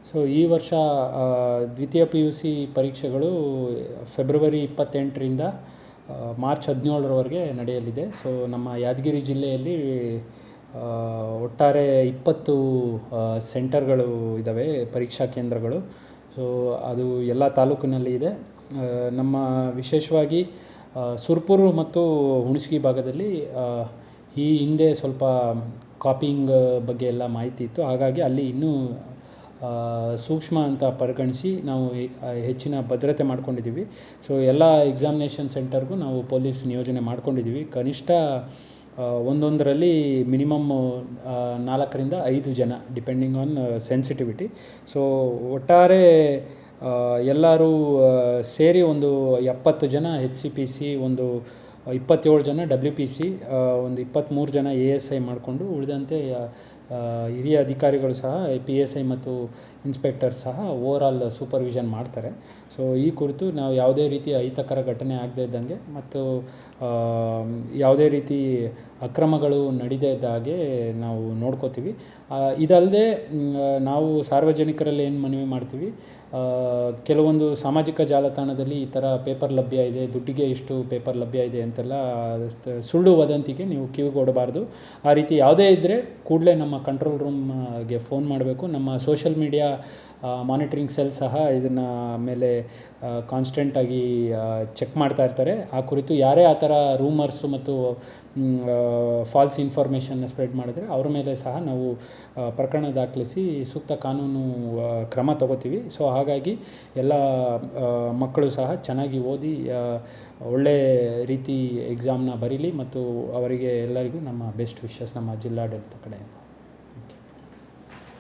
So ಈ ವರ್ಷ ದ್ವಿತೀಯ ಪಿ ಯು ಸಿ ಪರೀಕ್ಷೆಗಳು ಫೆಬ್ರವರಿ 28ರಿಂದ ಮಾರ್ಚ್ 17ರವರೆಗೆ ನಡೆಯಲಿದೆ. ಸೊ ನಮ್ಮ ಯಾದಗಿರಿ ಜಿಲ್ಲೆಯಲ್ಲಿ ಒಟ್ಟಾರೆ 20 ಸೆಂಟರ್ಗಳು ಇದ್ದಾವೆ, ಪರೀಕ್ಷಾ ಕೇಂದ್ರಗಳು. ಸೊ ಅದು ಎಲ್ಲ ತಾಲೂಕಿನಲ್ಲಿ ಇದೆ. ನಮ್ಮ ವಿಶೇಷವಾಗಿ ಸುರ್ಪುರ ಮತ್ತು ಹುಣಸಗಿ ಭಾಗದಲ್ಲಿ ಈ ಹಿಂದೆ ಸ್ವಲ್ಪ ಕಾಪಿಂಗ್ ಬಗ್ಗೆ ಎಲ್ಲ ಮಾಹಿತಿ ಇತ್ತು. ಹಾಗಾಗಿ ಅಲ್ಲಿ ಇನ್ನೂ ಸೂಕ್ಷ್ಮ ಅಂತ ಪರಿಗಣಿಸಿ ನಾವು ಹೆಚ್ಚಿನ ಭದ್ರತೆ ಮಾಡ್ಕೊಂಡಿದ್ದೀವಿ. ಸೊ ಎಲ್ಲ ಎಕ್ಸಾಮಿನೇಷನ್ ಸೆಂಟರ್ಗೂ ನಾವು ಪೊಲೀಸ್ ನಿಯೋಜನೆ ಮಾಡ್ಕೊಂಡಿದ್ದೀವಿ. ಕನಿಷ್ಠ ಒಂದೊಂದರಲ್ಲಿ ಮಿನಿಮಮ್ 4ರಿಂದ 5 ಜನ, ಡಿಪೆಂಡಿಂಗ್ ಆನ್ ಸೆನ್ಸಿಟಿವಿಟಿ. ಸೊ ಒಟ್ಟಾರೆ ಎಲ್ಲರೂ ಸೇರಿ ಒಂದು 70 ಜನ HCPC, ಒಂದು 27 ಜನ WPC, ಒಂದು 23 ಜನ ASI ಮಾಡಿಕೊಂಡು ಉಳಿದಂತೆ ಹಿರಿಯ ಅಧಿಕಾರಿಗಳು ಸಹ PSI ಮತ್ತು ಇನ್ಸ್ಪೆಕ್ಟರ್ ಸಹ ಓವರಾಲ್ ಸೂಪರ್ವಿಷನ್ ಮಾಡ್ತಾರೆ. ಸೊ ಈ ಕುರಿತು ನಾವು ಯಾವುದೇ ರೀತಿಯ ಅಹಿತಕರ ಘಟನೆ ಆಗದೇ ಇದ್ದಂಗೆ ಮತ್ತು ಯಾವುದೇ ರೀತಿ ಅಕ್ರಮಗಳು ನಡೀದೇ ಇದ್ದ ಹಾಗೆ ನಾವು ನೋಡ್ಕೋತೀವಿ. ಇದಲ್ಲದೆ ನಾವು ಸಾರ್ವಜನಿಕರಲ್ಲಿ ಏನು ಮನವಿ ಮಾಡ್ತೀವಿ, ಕೆಲವೊಂದು ಸಾಮಾಜಿಕ ಜಾಲತಾಣದಲ್ಲಿ ಈ ಥರ ಪೇಪರ್ ಲಭ್ಯ ಇದೆ, ದುಡ್ಡಿಗೆ ಇಷ್ಟು ಪೇಪರ್ ಲಭ್ಯ ಇದೆ ಅಂತೆಲ್ಲ ಸುಳ್ಳು ವದಂತಿಗೆ ನೀವು ಕಿವಿಗೊಡಬಾರ್ದು. ಆ ರೀತಿ ಯಾವುದೇ ಇದ್ದರೆ ಕೂಡಲೇ ನಮ್ಮ ಕಂಟ್ರೋಲ್ ರೂಮ್ಗೆ ಫೋನ್ ಮಾಡಬೇಕು. ನಮ್ಮ ಸೋಷಿಯಲ್ ಮೀಡಿಯಾ ಮಾನಿಟ್ರಿಂಗ್ ಸೆಲ್ ಸಹ ಇದನ್ನು ಮೇಲೆ ಕಾನ್ಸ್ಟೆಂಟಾಗಿ ಚೆಕ್ ಮಾಡ್ತಾ ಇರ್ತಾರೆ. ಆ ಕುರಿತು ಯಾರೇ ಆ ಥರ ರೂಮರ್ಸು ಮತ್ತು ಫಾಲ್ಸ್ ಇನ್ಫಾರ್ಮೇಷನ್ನ ಸ್ಪ್ರೆಡ್ ಮಾಡಿದ್ರೆ ಅವ್ರ ಮೇಲೆ ಸಹ ನಾವು ಪ್ರಕರಣ ದಾಖಲಿಸಿ ಸೂಕ್ತ ಕಾನೂನು ಕ್ರಮ ತಗೋತೀವಿ. ಸೊ ಹಾಗಾಗಿ ಎಲ್ಲ ಮಕ್ಕಳು ಸಹ ಚೆನ್ನಾಗಿ ಓದಿ ಒಳ್ಳೆಯ ರೀತಿ ಎಕ್ಸಾಮ್ನ ಬರೀಲಿ ಮತ್ತು ಅವರಿಗೆ ಎಲ್ಲರಿಗೂ ನಮ್ಮ ಬೆಸ್ಟ್ ವಿಶಸ್ ನಮ್ಮ ಜಿಲ್ಲಾಡಳಿತ ಕಡೆಯಿಂದ.